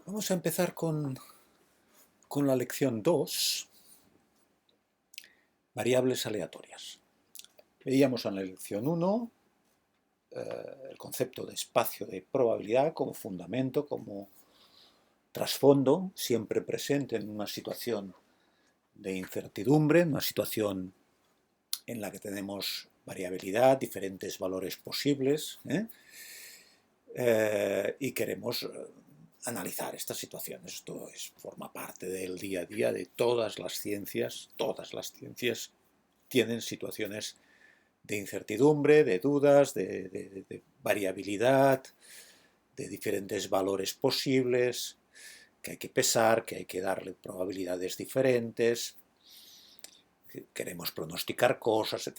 Vamos a empezar con la lección 2, variables aleatorias. Veíamos en la lección 1 el concepto de espacio de probabilidad como fundamento, como trasfondo, siempre presente en una situación de incertidumbre, en una situación en la que tenemos variabilidad, diferentes valores posibles, y queremos analizar estas situaciones. Esto forma parte del día a día de todas las ciencias. Todas las ciencias tienen situaciones de incertidumbre, de dudas, de variabilidad, de diferentes valores posibles, que hay que pesar, que hay que darle probabilidades diferentes, queremos pronosticar cosas.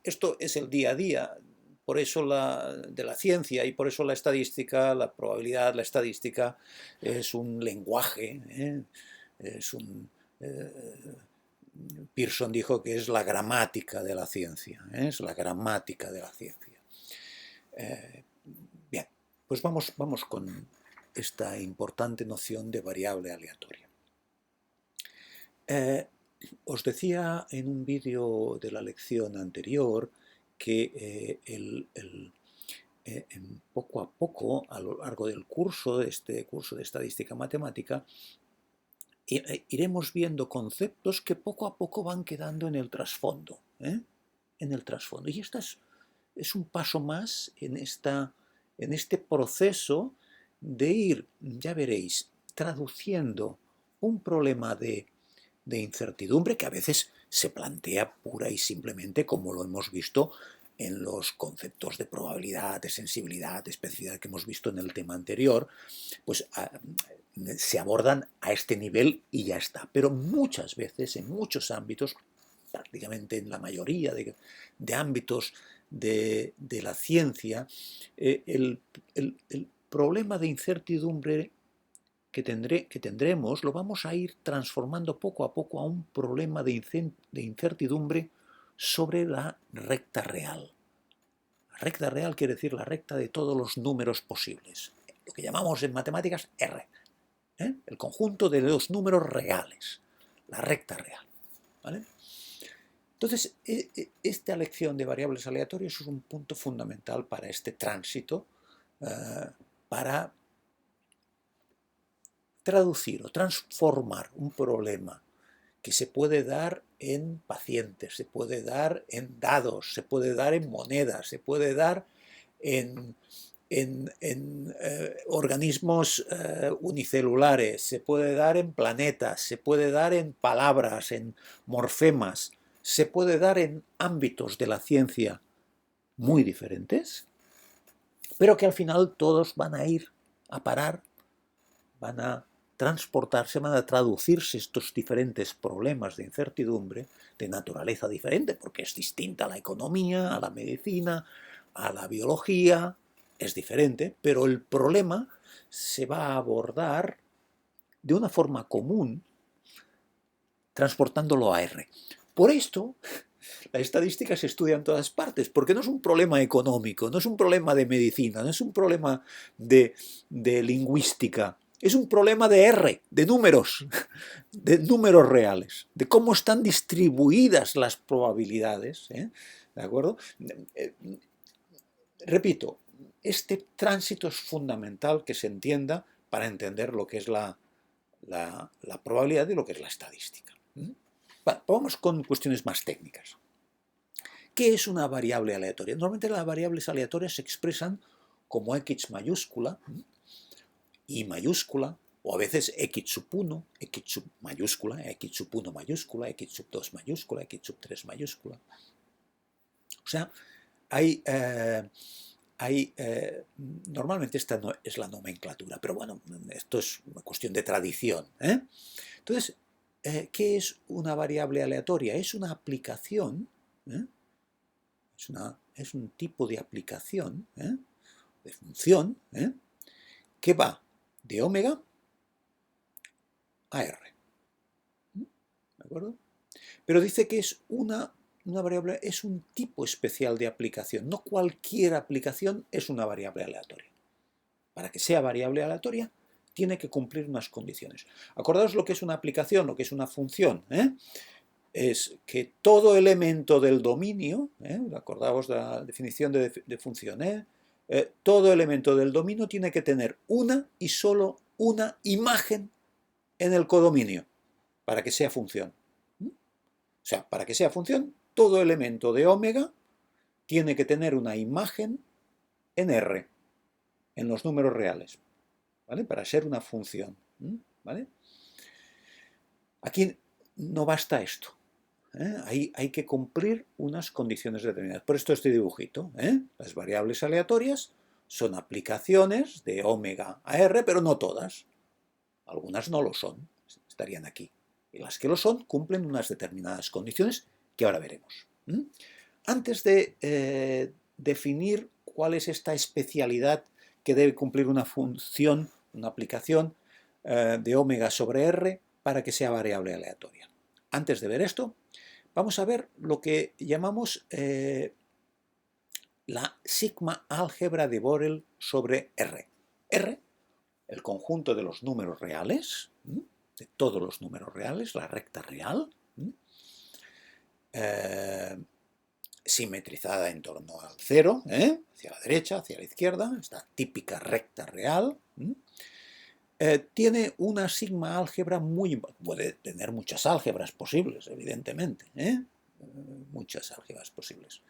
Esto es el día a día. Por eso de la ciencia y por eso la estadística, la probabilidad, la estadística es un lenguaje, es un... Pearson dijo que es la gramática de la ciencia, es la gramática de la ciencia. Bien, pues vamos con esta importante noción de variable aleatoria. Os decía en un vídeo de la lección anterior que poco a poco, a lo largo del curso, de este curso de estadística matemática, iremos viendo conceptos que poco a poco van quedando en el trasfondo. En el trasfondo. Y esto es un paso más en este proceso de ir, ya veréis, traduciendo un problema de incertidumbre que a veces se plantea pura y simplemente como lo hemos visto en los conceptos de probabilidad, de sensibilidad, de especificidad que hemos visto en el tema anterior, pues se abordan a este nivel y ya está. Pero muchas veces, en muchos ámbitos, prácticamente en la mayoría de ámbitos de la ciencia, el problema de incertidumbre que tendremos lo vamos a ir transformando poco a poco a un problema de incertidumbre sobre la recta real. La recta real quiere decir la recta de todos los números posibles, lo que llamamos en matemáticas R, el conjunto de los números reales, la recta real. ¿Vale? Entonces, esta lección de variables aleatorias es un punto fundamental para este tránsito, para traducir o transformar un problema que se puede dar en pacientes, se puede dar en dados, se puede dar en monedas, se puede dar en organismos unicelulares, se puede dar en planetas, se puede dar en palabras, en morfemas, se puede dar en ámbitos de la ciencia muy diferentes, pero que al final todos van a ir a parar, van a transportarse, van a traducirse estos diferentes problemas de incertidumbre de naturaleza diferente, porque es distinta a la economía, a la medicina, a la biología, es diferente, pero el problema se va a abordar de una forma común, transportándolo a R. Por esto, la estadística se estudia en todas partes, porque no es un problema económico, no es un problema de medicina, no es un problema de lingüística, es un problema de R, de números reales, de cómo están distribuidas las probabilidades, ¿de acuerdo? Repito, este tránsito es fundamental que se entienda para entender lo que es la probabilidad y lo que es la estadística. Bueno, vamos con cuestiones más técnicas. ¿Qué es una variable aleatoria? Normalmente las variables aleatorias se expresan como X mayúscula, Y mayúscula, o a veces X sub 1, X sub mayúscula, X sub 1 mayúscula, X sub 2 mayúscula, X sub 3 mayúscula. O sea, normalmente esta no es la nomenclatura, pero bueno, esto es una cuestión de tradición. Entonces, ¿qué es una variable aleatoria? Es una aplicación, es un tipo de aplicación, de función, que va de omega a R. ¿De acuerdo? Pero dice que es una variable, es un tipo especial de aplicación. No cualquier aplicación es una variable aleatoria. Para que sea variable aleatoria, tiene que cumplir unas condiciones. Acordaos lo que es una aplicación, lo que es una función, es que todo elemento del dominio, acordaos de la definición de función, todo elemento del dominio tiene que tener una y solo una imagen en el codominio para que sea función. O sea, para que sea función, todo elemento de omega tiene que tener una imagen en R, en los números reales, ¿vale? Para ser una función, ¿vale? Aquí no basta esto. Hay que cumplir unas condiciones determinadas. Por esto este dibujito. Las variables aleatorias son aplicaciones de omega a R, pero no todas. Algunas no lo son, estarían aquí. Y las que lo son cumplen unas determinadas condiciones que ahora veremos. Antes de definir cuál es esta especialidad que debe cumplir una función, una aplicación de omega sobre R para que sea variable aleatoria. Antes de ver esto, vamos a ver lo que llamamos la sigma álgebra de Borel sobre R. R, el conjunto de los números reales, de todos los números reales, la recta real, simetrizada en torno al cero, hacia la derecha, hacia la izquierda, esta típica recta real, tiene una sigma álgebra muy importante. Puede tener muchas álgebras posibles, evidentemente, muchas álgebras posibles.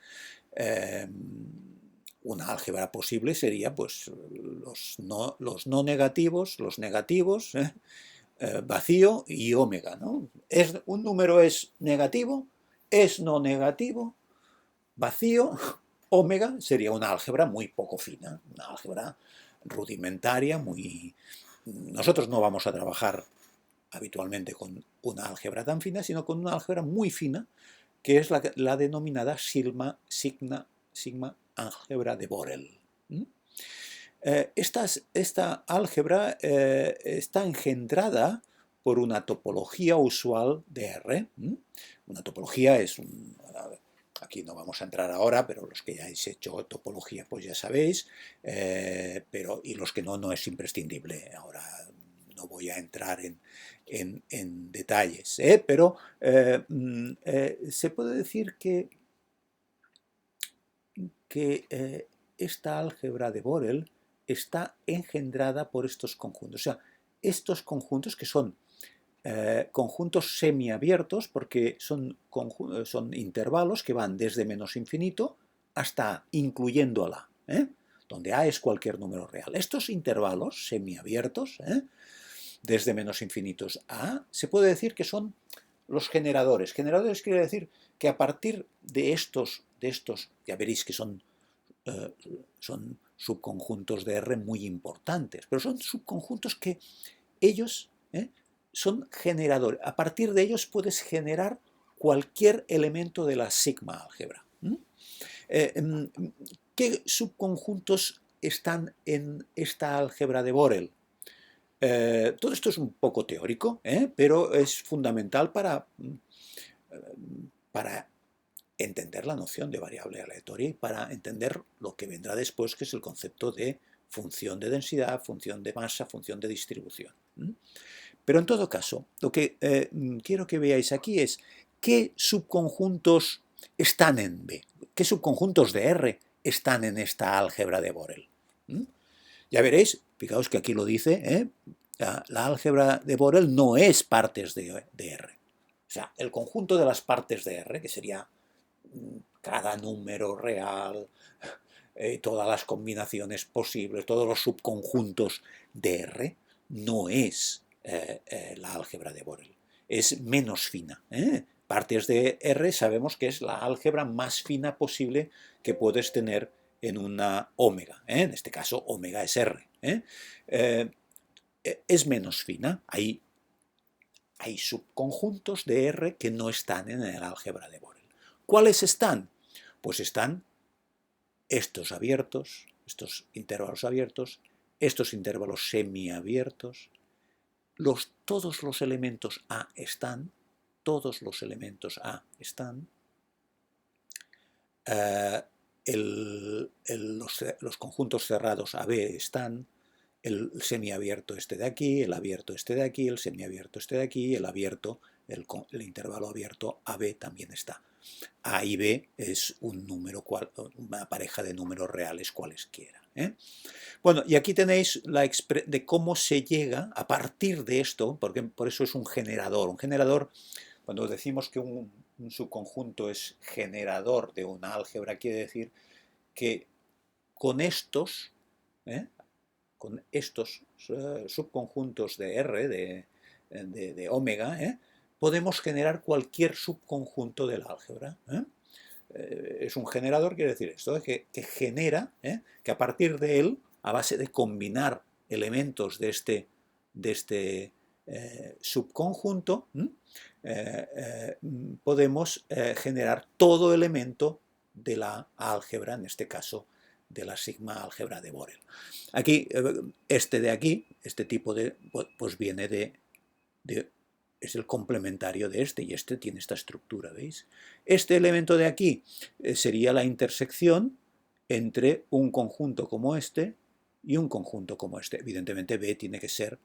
Una álgebra posible sería pues los no negativos, los negativos, vacío y omega, ¿no? Un número es negativo, es no negativo, vacío, omega sería una álgebra muy poco fina, una álgebra rudimentaria, muy... Nosotros no vamos a trabajar habitualmente con una álgebra tan fina, sino con una álgebra muy fina, que es la denominada sigma álgebra de Borel. Esta álgebra está engendrada por una topología usual de R. Una topología es aquí no vamos a entrar ahora, pero los que ya habéis hecho topología pues ya sabéis, y los que no es imprescindible. Ahora no voy a entrar en detalles, pero se puede decir que esta álgebra de Borel está engendrada por estos conjuntos. O sea, estos conjuntos que son conjuntos semiabiertos, porque son intervalos que van desde menos infinito hasta A, incluyendo la A, donde A es cualquier número real. Estos intervalos semiabiertos, desde menos infinitos a A, se puede decir que son los generadores. Generadores quiere decir que a partir de estos ya veréis que son subconjuntos de R muy importantes, pero son subconjuntos que ellos son generadores. A partir de ellos puedes generar cualquier elemento de la sigma álgebra. ¿Qué subconjuntos están en esta álgebra de Borel? Todo esto es un poco teórico, pero es fundamental para entender la noción de variable aleatoria y para entender lo que vendrá después, que es el concepto de función de densidad, función de masa, función de distribución. Pero en todo caso, lo que quiero que veáis aquí es qué subconjuntos están en B, qué subconjuntos de R están en esta álgebra de Borel. Ya veréis, fijaos que aquí lo dice, la álgebra de Borel no es partes de R. O sea, el conjunto de las partes de R, que sería cada número real, todas las combinaciones posibles, todos los subconjuntos de R, no es la álgebra de Borel. Es menos fina. Partes de R sabemos que es la álgebra más fina posible que puedes tener en una omega. En este caso, omega es R. Es menos fina. Hay subconjuntos de R que no están en el álgebra de Borel. ¿Cuáles están? Pues están estos abiertos, estos intervalos abiertos, estos intervalos semiabiertos, todos los elementos A están, todos los elementos A están, los conjuntos cerrados AB están, el semiabierto este de aquí, el abierto este de aquí, el semiabierto este de aquí, el abierto, el intervalo abierto AB también está. A y B es un número, una pareja de números reales cualesquiera. Bueno, y aquí tenéis de cómo se llega a partir de esto, porque por eso es un generador. Un generador, cuando decimos que un subconjunto es generador de una álgebra, quiere decir que con estos, subconjuntos de R, de omega, podemos generar cualquier subconjunto de la álgebra. Es un generador, quiere decir esto, que genera, que a partir de él, a base de combinar elementos de este subconjunto, podemos generar todo elemento de la álgebra, en este caso de la sigma álgebra de Borel. Aquí, este de aquí, este tipo de, pues viene es el complementario de este, y este tiene esta estructura, ¿veis? Este elemento de aquí sería la intersección entre un conjunto como este y un conjunto como este. Evidentemente B tiene que ser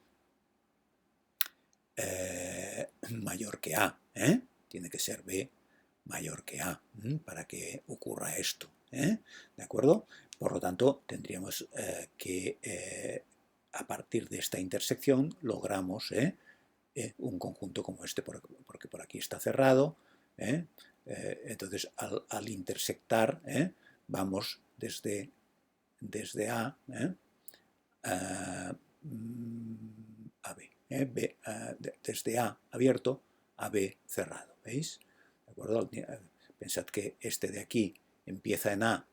mayor que A, tiene que ser B mayor que A, para que ocurra esto, ¿de acuerdo? Por lo tanto, tendríamos que a partir de esta intersección logramos un conjunto como este, porque por aquí está cerrado. Entonces, al intersectar, vamos desde A a B, desde A abierto a B cerrado, ¿veis? ¿De acuerdo? Pensad que este de aquí empieza en A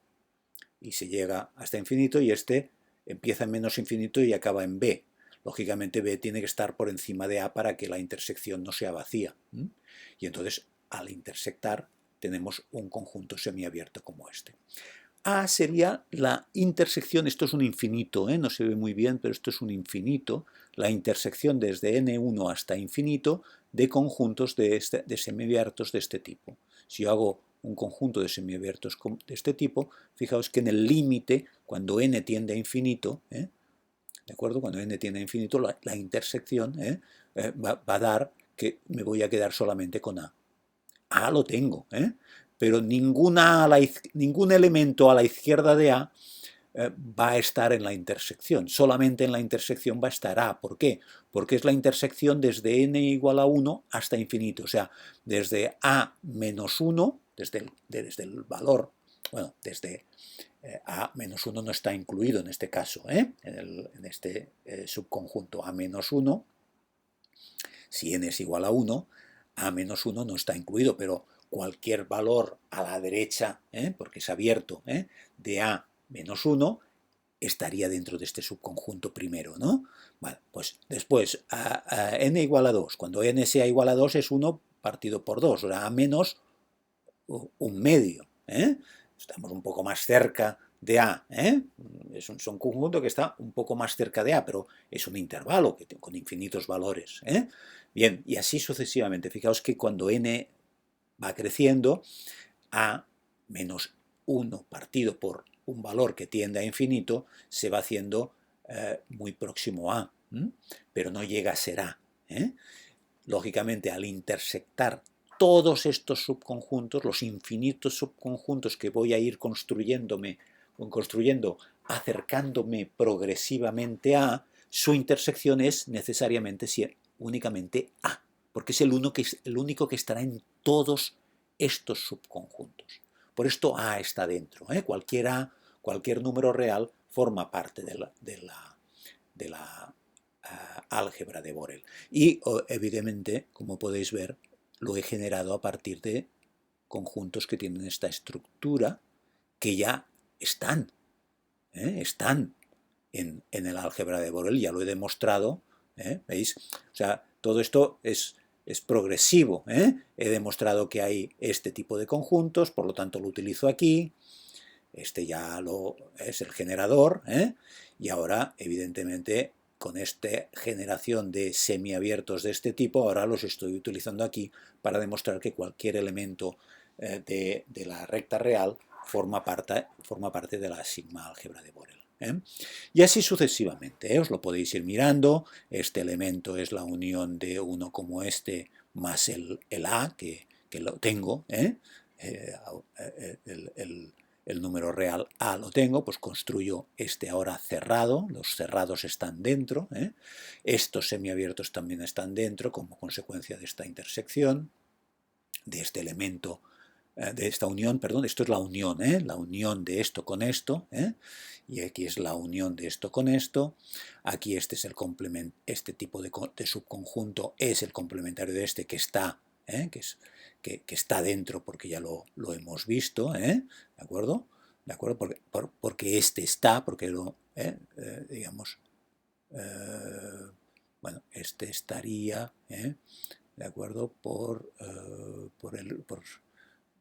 y se llega hasta infinito, y este empieza en menos infinito y acaba en B. Lógicamente B tiene que estar por encima de A para que la intersección no sea vacía. Y entonces, al intersectar, tenemos un conjunto semiabierto como este. A sería la intersección, esto es un infinito, no se ve muy bien, pero esto es un infinito, la intersección desde n1 hasta infinito de conjuntos de semiabiertos de este tipo. Si yo hago un conjunto de semiabiertos de este tipo, fijaos que en el límite, cuando n tiende a infinito, ¿de acuerdo? Cuando n tiende a infinito, la intersección va a dar que me voy a quedar solamente con A. A lo tengo, pero ningún elemento a la izquierda de A va a estar en la intersección. Solamente en la intersección va a estar A. ¿Por qué? Porque es la intersección desde n igual a 1 hasta infinito. O sea, desde A menos 1, desde el valor, bueno, desde A menos 1 no está incluido en este caso, en este subconjunto A menos 1, si n es igual a 1, A menos 1 no está incluido, pero cualquier valor a la derecha, porque es abierto, de A menos 1, estaría dentro de este subconjunto primero, ¿no? Vale, pues después, a n igual a 2, cuando n sea igual a 2 es 1 partido por 2, o sea, A menos un medio, estamos un poco más cerca de A, es un conjunto que está un poco más cerca de A, pero es un intervalo con infinitos valores, Bien, y así sucesivamente. Fijaos que cuando n va creciendo, A menos 1 partido por un valor que tiende a infinito se va haciendo muy próximo a, pero no llega a ser A. Lógicamente, al intersectar todos estos subconjuntos, los infinitos subconjuntos que voy a ir construyendo, acercándome progresivamente a, su intersección es necesariamente únicamente A, porque es el único que estará en todos estos subconjuntos. Por esto A está dentro. Cualquier número real forma parte de la álgebra de Borel. Y evidentemente, como podéis ver, lo he generado a partir de conjuntos que tienen esta estructura, que ya están en el álgebra de Borel, ya lo he demostrado, ¿veis? O sea, todo esto es progresivo, he demostrado que hay este tipo de conjuntos, por lo tanto lo utilizo aquí, este ya es el generador, y ahora, evidentemente, con esta generación de semiabiertos de este tipo, ahora los estoy utilizando aquí para demostrar que cualquier elemento de la recta real forma parte de la sigma álgebra de Borel. ¿eh? Y así sucesivamente, ¿eh? Os lo podéis ir mirando. Este elemento es la unión de uno como este más el A, que lo tengo, ¿eh? El número real A lo tengo, pues construyo este ahora cerrado, los cerrados están dentro, ¿eh? Estos semiabiertos también están dentro como consecuencia de esta intersección, de este elemento, de esta unión, perdón, esto es la unión, la unión de esto con esto, y aquí es la unión de esto con esto, aquí este es el complemento, este tipo de subconjunto es el complementario de este que está, que está dentro porque ya lo hemos visto, ¿de acuerdo? ¿De acuerdo? Porque este está, porque lo, digamos, bueno, este estaría, ¿de acuerdo?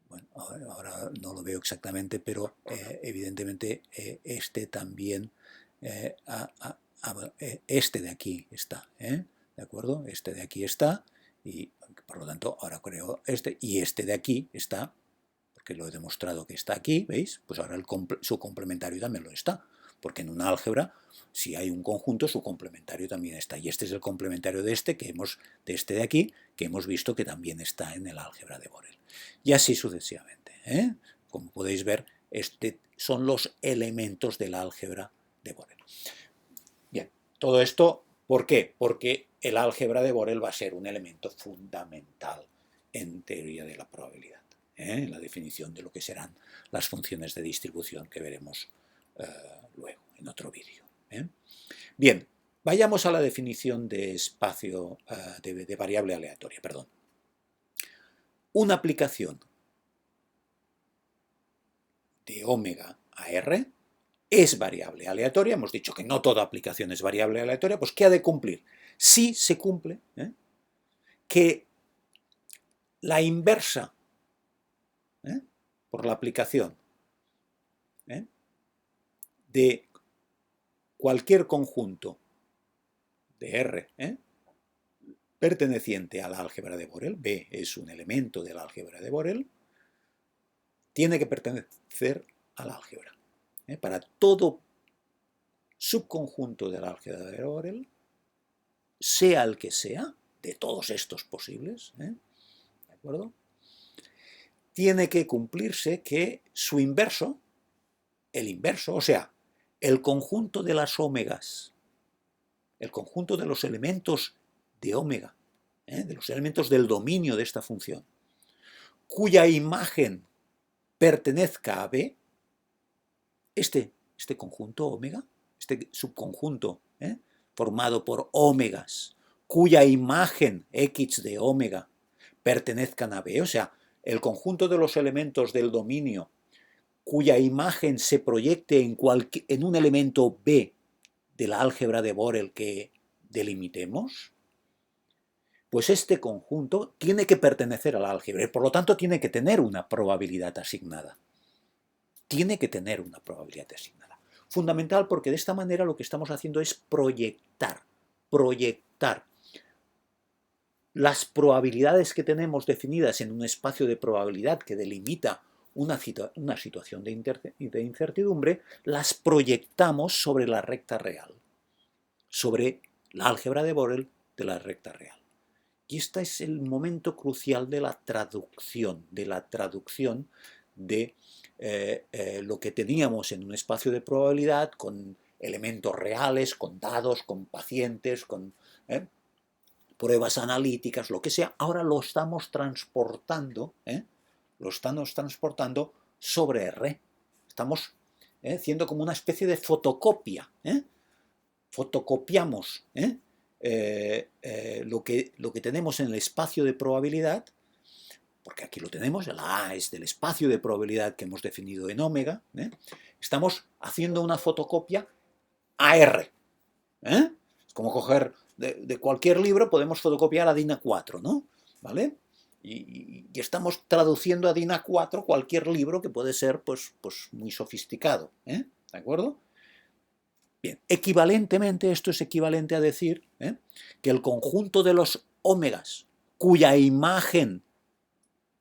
Bueno, ahora no lo veo exactamente, pero evidentemente este también, este de aquí está, ¿de acuerdo? Este de aquí está, y por lo tanto ahora creo este, y este de aquí está, porque lo he demostrado que está aquí, ¿veis? Pues ahora su complementario también lo está, porque en una álgebra, si hay un conjunto, su complementario también está, y este es el complementario de este, de este de aquí, que hemos visto que también está en el álgebra de Borel. Y así sucesivamente, ¿eh? Como podéis ver, son los elementos del álgebra de Borel. Bien, todo esto, ¿por qué? Porque el álgebra de Borel va a ser un elemento fundamental en teoría de la probabilidad, en la definición de lo que serán las funciones de distribución que veremos luego en otro vídeo. Bien, vayamos a la definición de espacio, de variable aleatoria, perdón. Una aplicación de omega a R es variable aleatoria. Hemos dicho que no toda aplicación es variable aleatoria. Pues ¿qué ha de cumplir? Si se cumple que la inversa por la aplicación de cualquier conjunto de R perteneciente a la álgebra de Borel, B es un elemento de la álgebra de Borel, tiene que pertenecer a la álgebra. Para todo subconjunto de la álgebra de Borel, sea el que sea, de todos estos posibles, ¿de acuerdo? Tiene que cumplirse que su inverso, el inverso, o sea, el conjunto de las ómegas, el conjunto de los elementos de ómega, de los elementos del dominio de esta función, cuya imagen pertenezca a B, este conjunto ómega, este subconjunto formado por ómegas, cuya imagen X de ómega pertenezcan a B, o sea, el conjunto de los elementos del dominio cuya imagen se proyecte en un elemento B de la álgebra de Borel que delimitemos, pues este conjunto tiene que pertenecer a la álgebra y por lo tanto tiene que tener una probabilidad asignada. Tiene que tener una probabilidad asignada. Fundamental porque de esta manera lo que estamos haciendo es proyectar las probabilidades que tenemos definidas en un espacio de probabilidad que delimita una situación de incertidumbre, las proyectamos sobre la recta real, sobre la álgebra de Borel de la recta real. Y este es el momento crucial de la traducción de lo que teníamos en un espacio de probabilidad con elementos reales, con dados, con pacientes, con pruebas analíticas, lo que sea. Ahora lo estamos transportando, sobre R. Estamos haciendo como una especie de fotocopia. Fotocopiamos lo que tenemos en el espacio de probabilidad, porque aquí lo tenemos, la A es del espacio de probabilidad que hemos definido en omega, estamos haciendo una fotocopia a R. Es como coger de cualquier libro, podemos fotocopiar a DIN A4, ¿no? ¿Vale? Y estamos traduciendo a DIN A4 cualquier libro que puede ser pues muy sofisticado, ¿de acuerdo? Bien, equivalentemente, esto es equivalente a decir que el conjunto de los ómegas cuya imagen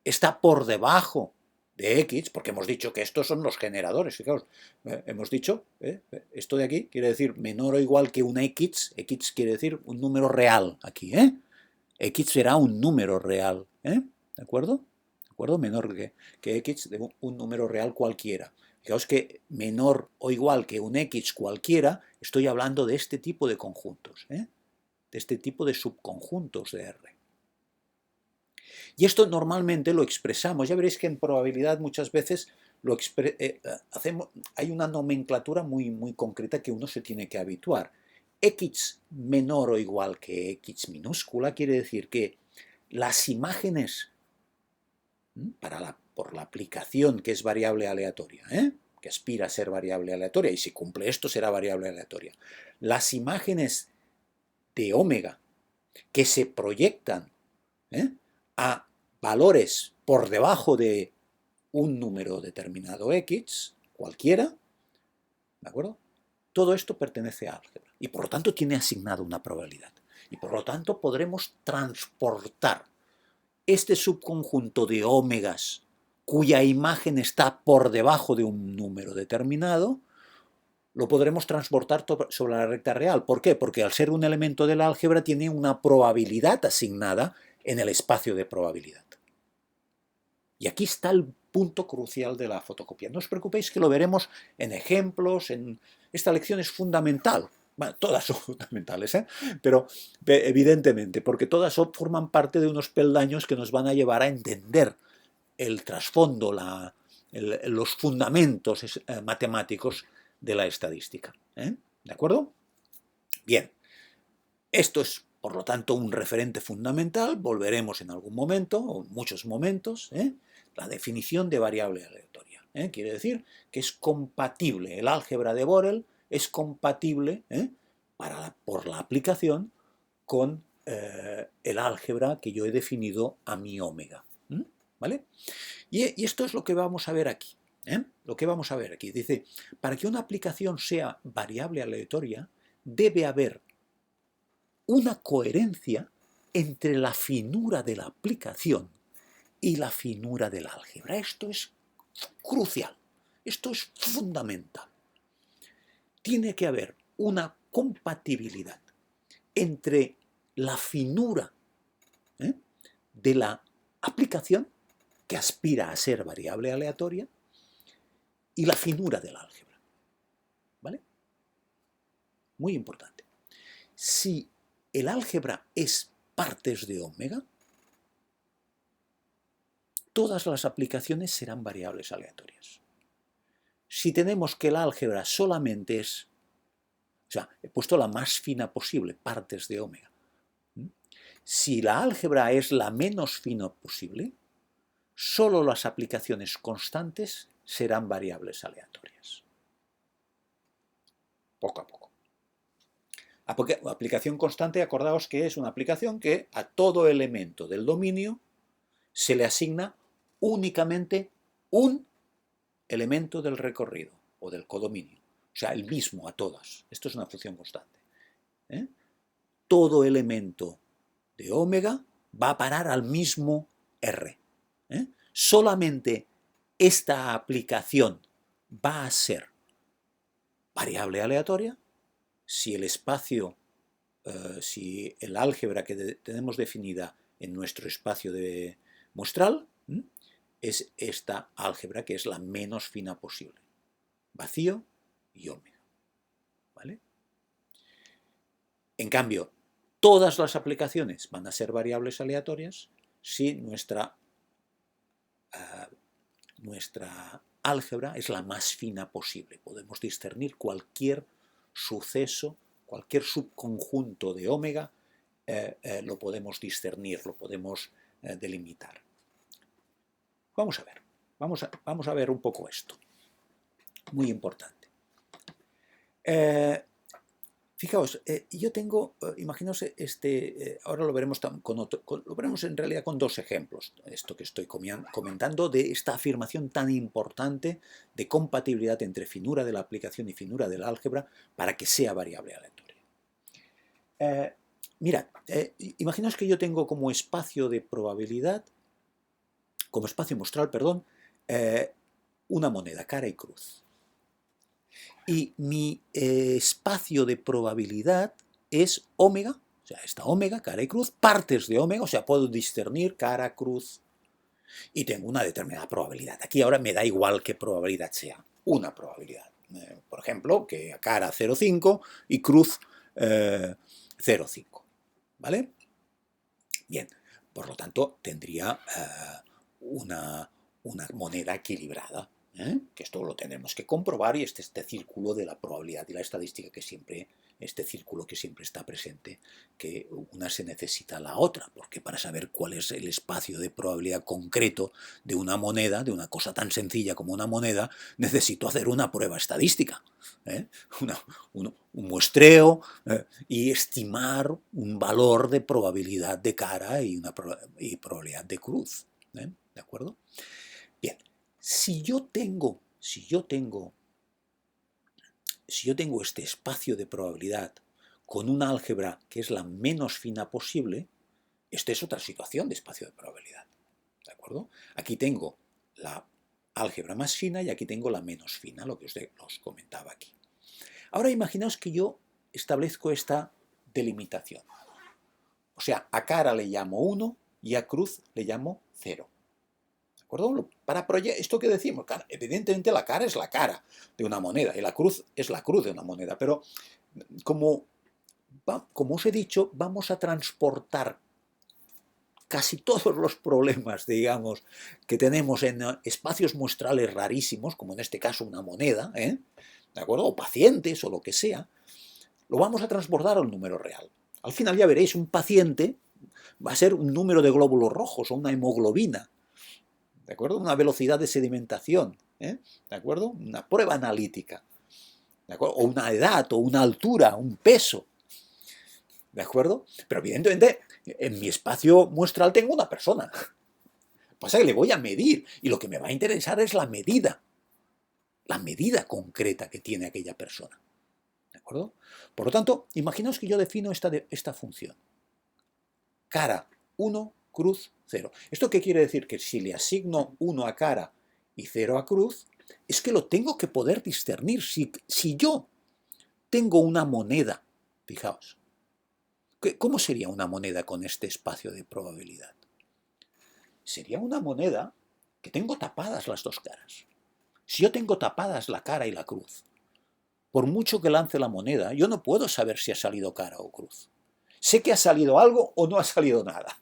está por debajo de X, porque hemos dicho que estos son los generadores. Fijaos, hemos dicho, esto de aquí quiere decir menor o igual que un X, X quiere decir un número real aquí, X será un número real, ¿de acuerdo? ¿De acuerdo? Menor que X de un número real cualquiera. Fijaos que menor o igual que un X cualquiera, estoy hablando de este tipo de conjuntos, de este tipo de subconjuntos de R. Y esto normalmente lo expresamos, ya veréis que en probabilidad muchas veces hay una nomenclatura muy concreta que uno se tiene que habituar. X menor o igual que X minúscula quiere decir que las imágenes, por la aplicación que es variable aleatoria, que aspira a ser variable aleatoria, y si cumple esto será variable aleatoria, las imágenes de ómega que se proyectan a valores por debajo de un número determinado X, cualquiera, ¿de acuerdo? Todo esto pertenece a álgebra y por lo tanto tiene asignado una probabilidad. Y por lo tanto podremos transportar este subconjunto de ómegas cuya imagen está por debajo de un número determinado, lo podremos transportar sobre la recta real. ¿Por qué? Porque al ser un elemento del álgebra tiene una probabilidad asignada en el espacio de probabilidad. Y aquí está el punto crucial de la fotocopia. No os preocupéis que lo veremos en ejemplos, esta lección es fundamental. Bueno, todas son fundamentales, pero evidentemente, porque todas forman parte de unos peldaños que nos van a llevar a entender el trasfondo, los fundamentos matemáticos de la estadística. ¿De acuerdo? Bien, esto es, por lo tanto, un referente fundamental. Volveremos en algún momento, o en muchos momentos, la definición de variable aleatoria. Quiere decir que es compatible, el álgebra de Borel es compatible por la aplicación con el álgebra que yo he definido a mi ómega. ¿Vale? Y esto es lo que vamos a ver aquí. Lo que vamos a ver aquí. Dice, para que una aplicación sea variable aleatoria, debe haber una coherencia entre la finura de la aplicación y la finura del álgebra. Esto es crucial, esto es fundamental. Tiene que haber una compatibilidad entre la finura de la aplicación, que aspira a ser variable aleatoria, y la finura del álgebra. ¿Vale? Muy importante. Si el álgebra es partes de ómega, todas las aplicaciones serán variables aleatorias. Si tenemos que el álgebra solamente es, o sea, he puesto la más fina posible, partes de ómega. Si la álgebra es la menos fina posible, solo las aplicaciones constantes serán variables aleatorias. Poco a poco. Aplicación constante, acordaos que es una aplicación que a todo elemento del dominio se le asigna únicamente un elemento del recorrido o del codominio, o sea, el mismo a todas. Esto es una función constante. Todo elemento de ómega va a parar al mismo R. Solamente esta aplicación va a ser variable aleatoria si el espacio, si el álgebra que tenemos definida en nuestro espacio de muestral es esta álgebra que es la menos fina posible. Vacío y ómega. ¿Vale? En cambio, todas las aplicaciones van a ser variables aleatorias si nuestra álgebra es la más fina posible. Podemos discernir cualquier suceso, cualquier subconjunto de ómega, lo podemos discernir, lo podemos delimitar. Vamos a ver, vamos a ver un poco esto. Muy importante. Fijaos, yo tengo, imaginaos, ahora lo veremos, lo veremos en realidad con dos ejemplos, esto que estoy comentando, de esta afirmación tan importante de compatibilidad entre finura de la aplicación y finura del álgebra para que sea variable aleatoria. Mirad, imaginaos que yo tengo como espacio de probabilidad, como espacio muestral, perdón, eh, una moneda, cara y cruz. Y mi espacio de probabilidad es omega, o sea, esta omega, cara y cruz, partes de omega, o sea, puedo discernir cara, cruz, y tengo una determinada probabilidad. Aquí ahora me da igual qué probabilidad sea, una probabilidad. Por ejemplo, que cara 0,5 y cruz 0,5. ¿Vale? Bien, por lo tanto tendría una moneda equilibrada. Que esto lo tenemos que comprobar y este círculo de la probabilidad y la estadística que siempre, este círculo que siempre está presente, que una se necesita a la otra, porque para saber cuál es el espacio de probabilidad concreto de una moneda, de una cosa tan sencilla como una moneda, necesito hacer una prueba estadística, un muestreo y estimar un valor de probabilidad de cara y y probabilidad de cruz. ¿De acuerdo? Bien. Si yo tengo este espacio de probabilidad con una álgebra que es la menos fina posible, esta es otra situación de espacio de probabilidad. ¿De acuerdo? Aquí tengo la álgebra más fina y aquí tengo la menos fina, lo que os comentaba aquí. Ahora imaginaos que yo establezco esta delimitación. O sea, a cara le llamo 1 y a cruz le llamo 0. ¿De acuerdo? Para esto que decimos, claro, evidentemente la cara es la cara de una moneda y la cruz es la cruz de una moneda, pero como os he dicho, vamos a transportar casi todos los problemas, digamos, que tenemos en espacios muestrales rarísimos, como en este caso una moneda, ¿de acuerdo? O pacientes o lo que sea, lo vamos a transportar a un número real. Al final ya veréis, un paciente va a ser un número de glóbulos rojos o una hemoglobina, ¿de acuerdo? Una velocidad de sedimentación, ¿de acuerdo? Una prueba analítica, ¿de acuerdo? O una edad, o una altura, un peso, ¿de acuerdo? Pero evidentemente en mi espacio muestral tengo una persona. Pasa que le voy a medir y lo que me va a interesar es la medida concreta que tiene aquella persona. ¿De acuerdo? Por lo tanto, imaginaos que yo defino esta función. Cara 1, cruz 0. ¿Esto qué quiere decir? Que si le asigno 1 a cara y 0 a cruz, es que lo tengo que poder discernir. Si yo tengo una moneda, fijaos, ¿cómo sería una moneda con este espacio de probabilidad? Sería una moneda que tengo tapadas las dos caras. Si yo tengo tapadas la cara y la cruz, por mucho que lance la moneda, yo no puedo saber si ha salido cara o cruz. Sé que ha salido algo o no ha salido nada.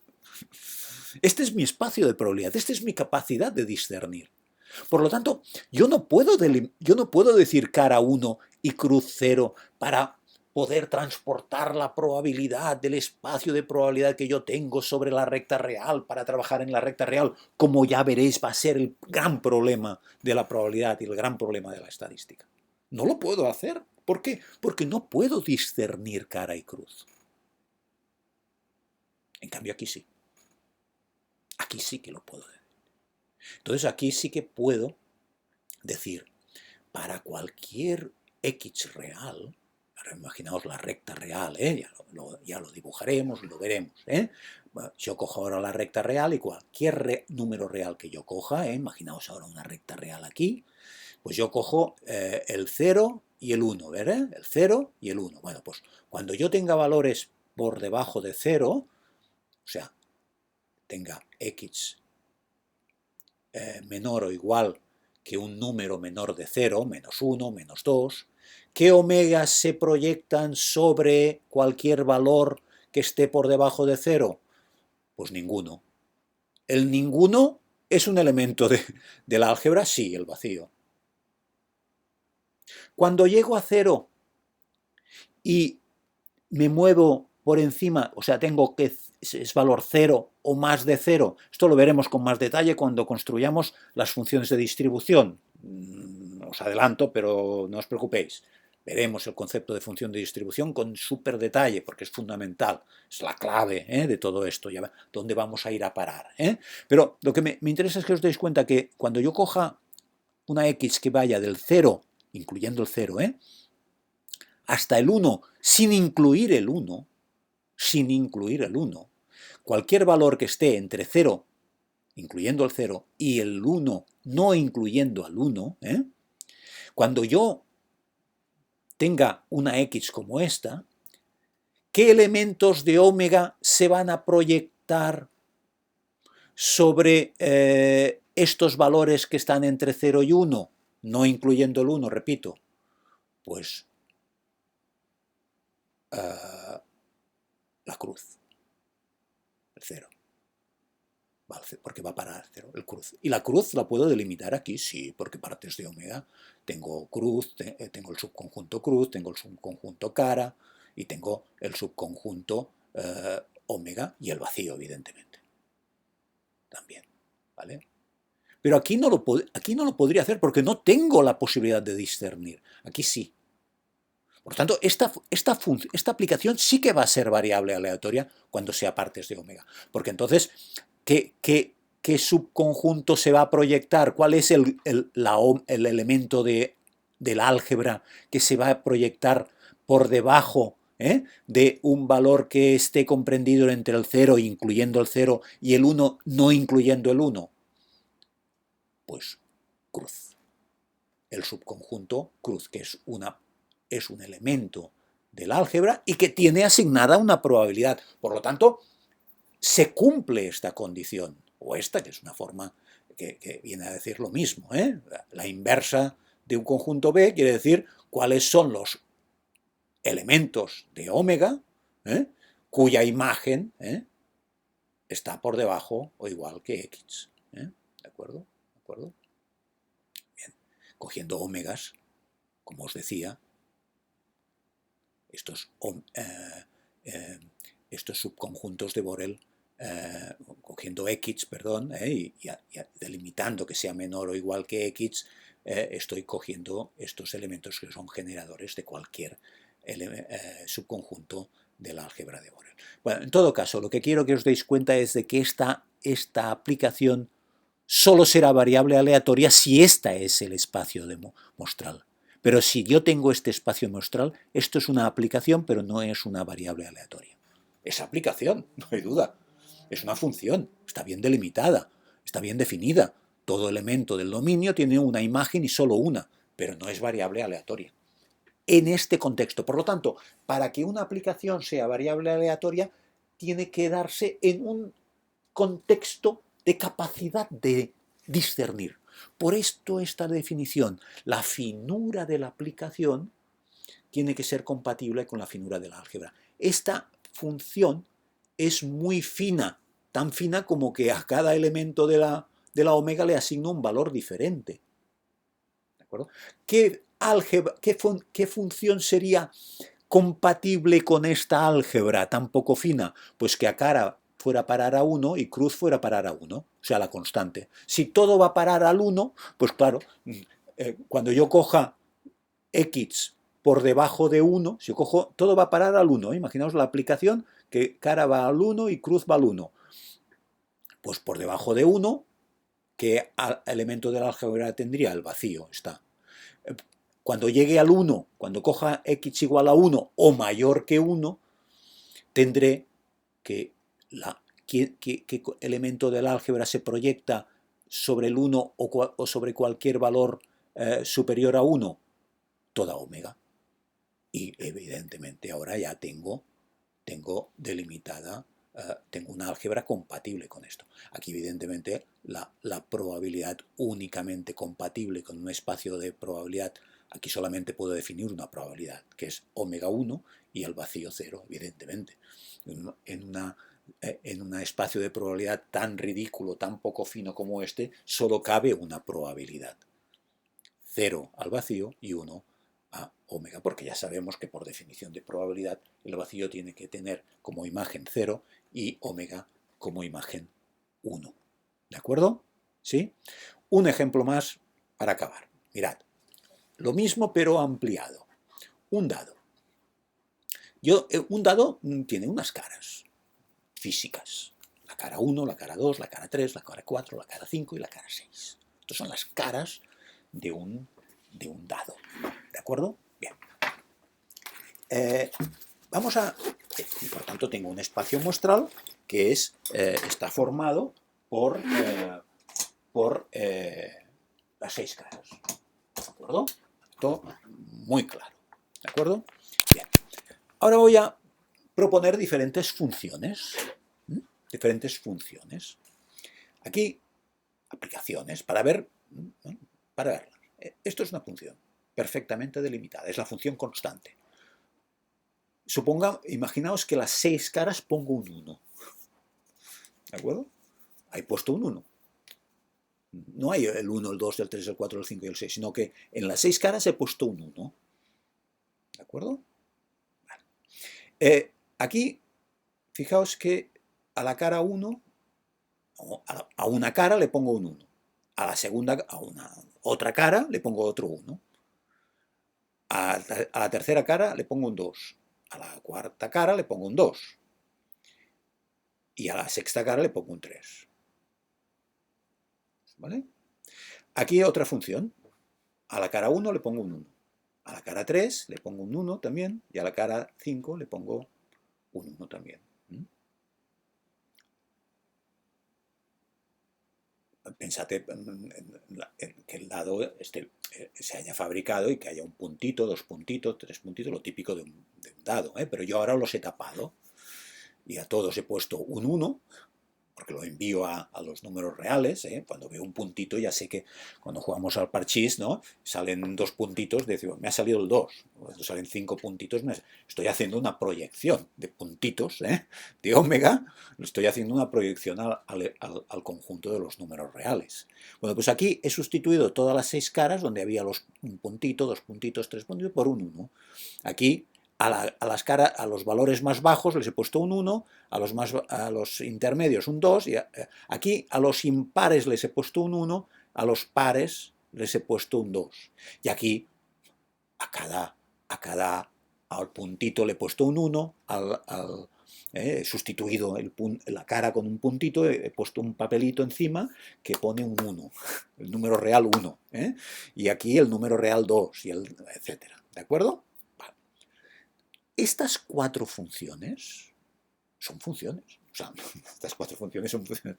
Este es mi espacio de probabilidad, esta es mi capacidad de discernir. Por lo tanto, yo no puedo decir cara 1 y cruz 0 para poder transportar la probabilidad del espacio de probabilidad que yo tengo sobre la recta real para trabajar en la recta real, como ya veréis va a ser el gran problema de la probabilidad y el gran problema de la estadística. No lo puedo hacer. ¿Por qué? Porque no puedo discernir cara y cruz. En cambio aquí sí. Aquí sí que lo puedo decir. Entonces aquí sí que puedo decir, para cualquier x real, ahora imaginaos la recta real, ya lo dibujaremos y lo veremos. Bueno, yo cojo ahora la recta real y cualquier número real que yo coja, imaginaos ahora una recta real aquí, pues yo cojo el 0 y el 1, ¿verdad? El 0 y el 1. Bueno, pues cuando yo tenga valores por debajo de 0, o sea, tenga x menor o igual que un número menor de 0, menos 1, menos 2, ¿qué omegas se proyectan sobre cualquier valor que esté por debajo de 0? Pues ninguno. ¿El ninguno es un elemento del álgebra? Sí, el vacío. Cuando llego a 0 y me muevo por encima, o sea, tengo que es valor 0 o más de 0, esto lo veremos con más detalle cuando construyamos las funciones de distribución. Os adelanto, pero no os preocupéis. Veremos el concepto de función de distribución con súper detalle, porque es fundamental, es la clave de todo esto, ya dónde vamos a ir a parar. Pero lo que me interesa es que os deis cuenta que cuando yo coja una x que vaya del 0, incluyendo el 0, hasta el 1, sin incluir el 1, cualquier valor que esté entre 0 incluyendo el 0, y el 1 no incluyendo al 1, cuando yo tenga una X como esta, ¿qué elementos de omega se van a proyectar sobre estos valores que están entre 0 y 1, no incluyendo el 1, repito? Pues la cruz, el 0. Porque va a parar 0, el cruz. Y la cruz la puedo delimitar aquí, sí, porque partes de omega. Tengo cruz, tengo el subconjunto cruz, tengo el subconjunto cara y tengo el subconjunto omega y el vacío, evidentemente. También, ¿vale? Pero aquí no lo podría hacer porque no tengo la posibilidad de discernir. Aquí sí. Por tanto, esta aplicación sí que va a ser variable aleatoria cuando sea partes de omega. Porque entonces, ¿qué subconjunto se va a proyectar? ¿Cuál es el elemento del álgebra que se va a proyectar por debajo de un valor que esté comprendido entre el 0, incluyendo el 0, y el 1, no incluyendo el 1? Pues cruz. El subconjunto cruz, que es un elemento del álgebra y que tiene asignada una probabilidad. Por lo tanto, se cumple esta condición, o esta, que es una forma que viene a decir lo mismo. La inversa de un conjunto B quiere decir cuáles son los elementos de omega cuya imagen está por debajo o igual que X. ¿De acuerdo? ¿De acuerdo? Bien. Cogiendo omegas, como os decía, estos subconjuntos de Borel, cogiendo X, perdón, y delimitando que sea menor o igual que X, estoy cogiendo estos elementos que son generadores de cualquier subconjunto del álgebra de Borel. Bueno, en todo caso, lo que quiero que os deis cuenta es de que esta aplicación solo será variable aleatoria si esta es el espacio de Mostral. Pero si yo tengo este espacio muestral, esto es una aplicación, pero no es una variable aleatoria. Es aplicación, no hay duda. Es una función, está bien delimitada, está bien definida. Todo elemento del dominio tiene una imagen y solo una, pero no es variable aleatoria. En este contexto, por lo tanto, para que una aplicación sea variable aleatoria, tiene que darse en un contexto de capacidad de discernir. Por esto esta definición, la finura de la aplicación, tiene que ser compatible con la finura del álgebra. Esta función es muy fina, tan fina como que a cada elemento de la omega le asigno un valor diferente. ¿De acuerdo? ¿Qué función sería compatible con esta álgebra tan poco fina? Pues que a cara fuera a parar a 1 y cruz fuera a parar a 1, o sea, la constante. Si todo va a parar al 1, pues claro, cuando yo coja X por debajo de 1, si yo cojo, todo va a parar al 1. Imaginaos la aplicación que cara va al 1 y cruz va al 1. Pues por debajo de 1, ¿qué elemento del álgebra tendría? El vacío está. Cuando llegue al 1, cuando coja X igual a 1 o mayor que 1, tendré que ¿qué elemento del álgebra se proyecta sobre el 1 o sobre cualquier valor superior a 1? Toda omega. Y evidentemente ahora ya tengo delimitada, tengo una álgebra compatible con esto. Aquí evidentemente la probabilidad únicamente compatible con un espacio de probabilidad, aquí solamente puedo definir una probabilidad, que es omega 1 y el vacío 0, evidentemente. En un espacio de probabilidad tan ridículo, tan poco fino como este, solo cabe una probabilidad. 0 al vacío y 1 a omega, porque ya sabemos que por definición de probabilidad el vacío tiene que tener como imagen 0 y omega como imagen 1. ¿De acuerdo? ¿Sí? Un ejemplo más para acabar. Mirad, lo mismo pero ampliado. Un dado. Un dado tiene unas caras físicas. La cara 1, la cara 2, la cara 3, la cara 4, la cara 5 y la cara 6. Estas son las caras de un dado. ¿De acuerdo? Bien. Y por tanto tengo un espacio muestral que está formado por, las 6 caras. ¿De acuerdo? Esto muy claro. ¿De acuerdo? Bien. Ahora voy a proponer diferentes funciones. Diferentes funciones. Aquí, aplicaciones, para ver, para verlas. Esto es una función perfectamente delimitada, es la función constante. Imaginaos que las 6 caras pongo un 1. ¿De acuerdo? He puesto un 1. No hay el 1, el 2, el 3, el 4, el 5 y el 6, sino que en las 6 caras he puesto un 1. ¿De acuerdo? Vale. Aquí, fijaos que a la cara 1, a una cara le pongo un 1. A la segunda, a una otra cara le pongo otro 1. A la tercera cara le pongo un 2. A la cuarta cara le pongo un 2. Y a la sexta cara le pongo un 3. ¿Vale? Aquí otra función. A la cara 1 le pongo un 1. A la cara 3 le pongo un 1 también. Y a la cara 5 le pongo un 1 también. Pensad que el dado se haya fabricado y que haya un puntito, 2 puntitos, 3 puntitos, lo típico de un dado. Pero yo ahora los he tapado y a todos he puesto un 1, porque lo envío a los números reales. Cuando veo un puntito ya sé que cuando jugamos al parchís, ¿no?, salen 2 puntitos, decimos, me ha salido el 2. Cuando salen 5 puntitos, estoy haciendo una proyección de puntitos, de ómega, estoy haciendo una proyección al conjunto de los números reales. Bueno, pues aquí he sustituido todas las 6 caras donde había un puntito, 2 puntitos, 3 puntitos por un 1. Aquí a los valores más bajos les he puesto un 1, a los intermedios un 2, y aquí a los impares les he puesto un 1, a los pares les he puesto un 2. Y aquí al puntito le he puesto un 1, he sustituido la cara con un puntito, he puesto un papelito encima que pone un 1, el número real 1, y aquí el número real 2, etcétera. ¿De acuerdo? Estas 4 funciones son funciones. O sea, estas 4 funciones son funciones.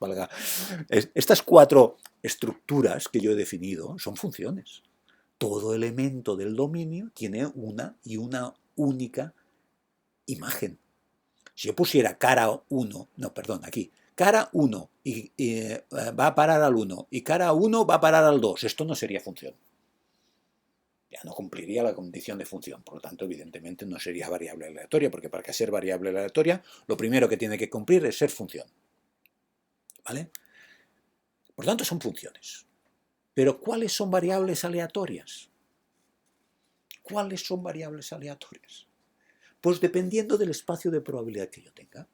Estas 4 estructuras que yo he definido son funciones. Todo elemento del dominio tiene una única imagen. Si yo pusiera cara 1, no, perdón, aquí, cara 1 y va a parar al 1 y cara 1 va a parar al 2, esto no sería función. Ya no cumpliría la condición de función, por lo tanto, evidentemente no sería variable aleatoria, porque para que sea variable aleatoria, lo primero que tiene que cumplir es ser función. ¿Vale? Por lo tanto, son funciones. Pero ¿cuáles son variables aleatorias? ¿Cuáles son variables aleatorias? Pues dependiendo del espacio de probabilidad que yo tenga.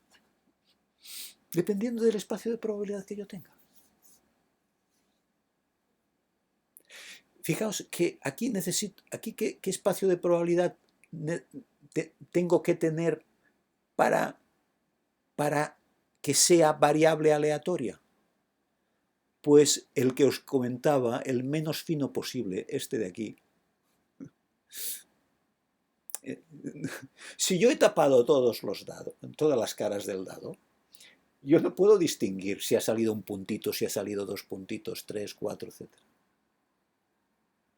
Dependiendo del espacio de probabilidad que yo tenga. Fijaos que aquí necesito, ¿qué espacio de probabilidad tengo que tener para que sea variable aleatoria? Pues el que os comentaba, el menos fino posible, este de aquí. Si yo he tapado todos los dados, todas las caras del dado, yo no puedo distinguir si ha salido un puntito, si ha salido 2 puntitos, 3, 4, etc.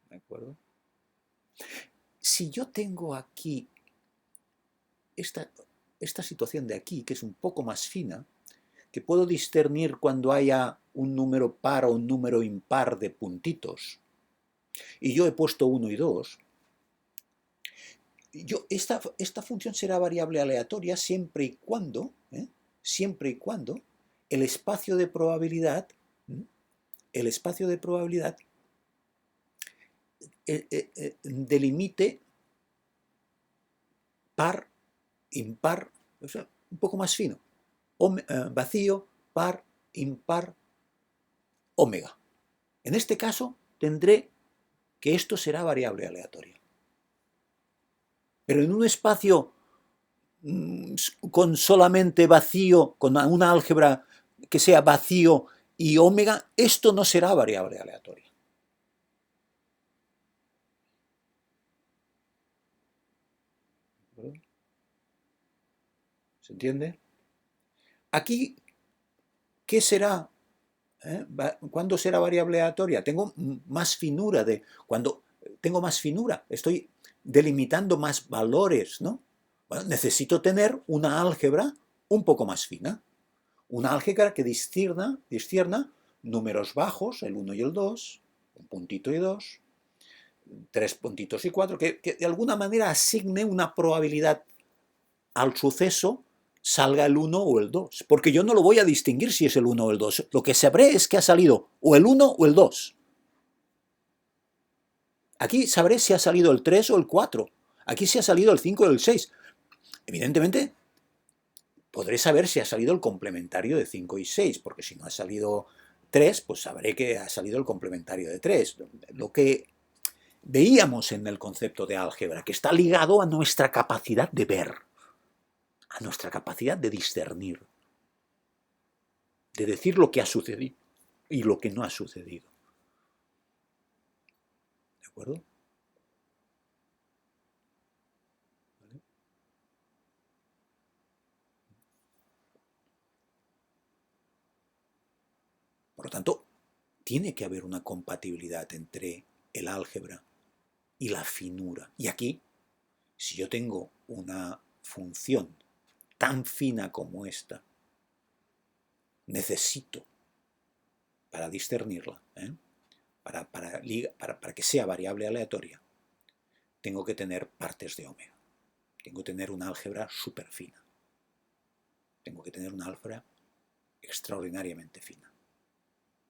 ¿De acuerdo? Si yo tengo aquí esta situación de aquí, que es un poco más fina, que puedo discernir cuando haya un número par o un número impar de puntitos, y yo he puesto 1 y 2, esta función será variable aleatoria siempre y cuando el espacio de probabilidad, delimite par, impar, o sea, un poco más fino, vacío, par, impar, ómega. En este caso tendré que esto será variable aleatoria. Pero en un espacio con solamente vacío, con una álgebra que sea vacío y ómega, esto no será variable aleatoria. ¿Se entiende? Aquí, ¿qué será ¿Cuándo será variable aleatoria? Tengo más finura cuando tengo más finura, estoy delimitando más valores, ¿no? Bueno, necesito tener una álgebra un poco más fina. Una álgebra que discierna números bajos, el 1 y el 2, un puntito y 2, 3 puntitos y 4, que de alguna manera asigne una probabilidad al suceso salga el 1 o el 2, porque yo no lo voy a distinguir si es el 1 o el 2, lo que sabré es que ha salido o el 1 o el 2. Aquí sabré si ha salido el 3 o el 4, aquí si ha salido el 5 o el 6. Evidentemente, podré saber si ha salido el complementario de 5 y 6, porque si no ha salido 3, pues sabré que ha salido el complementario de 3. Lo que veíamos en el concepto de álgebra, que está ligado a nuestra capacidad de ver, a nuestra capacidad de discernir, de decir lo que ha sucedido y lo que no ha sucedido. ¿De acuerdo? ¿Vale? Por lo tanto, tiene que haber una compatibilidad entre el álgebra y la finura. Y aquí, si yo tengo una función tan fina como esta, necesito, para discernirla, para que sea variable aleatoria, tengo que tener partes de omega. Tengo que tener una álgebra súper fina. Tengo que tener una álgebra extraordinariamente fina.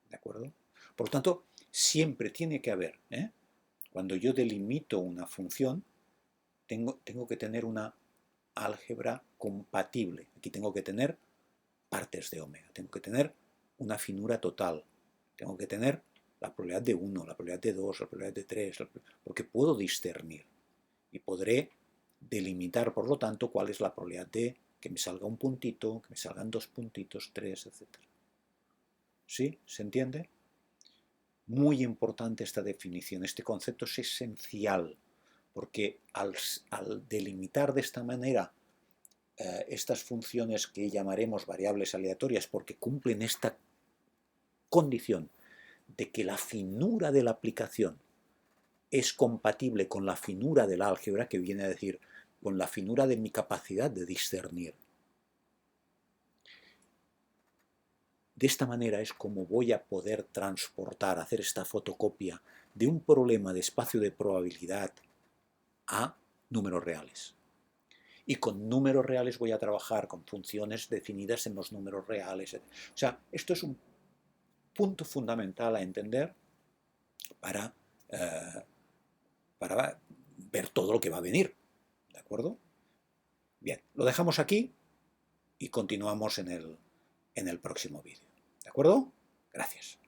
¿De acuerdo? Por lo tanto, siempre tiene que haber, cuando yo delimito una función, tengo que tener una álgebra compatible. Aquí tengo que tener partes de omega. Tengo que tener una finura total. Tengo que tener la probabilidad de 1, la probabilidad de 2, la probabilidad de 3, porque puedo discernir y podré delimitar, por lo tanto, cuál es la probabilidad de que me salga un puntito, que me salgan 2 puntitos, 3, etc. ¿Sí? ¿Se entiende? Muy importante esta definición. Este concepto es esencial, porque al delimitar de esta manera estas funciones que llamaremos variables aleatorias, porque cumplen esta condición de que la finura de la aplicación es compatible con la finura del álgebra, que viene a decir con la finura de mi capacidad de discernir. De esta manera es como voy a poder transportar, hacer esta fotocopia de un problema de espacio de probabilidad a números reales. Y con números reales voy a trabajar con funciones definidas en los números reales. O sea, esto es un punto fundamental a entender para ver todo lo que va a venir. ¿De acuerdo? Bien, lo dejamos aquí y continuamos en el próximo vídeo. ¿De acuerdo? Gracias.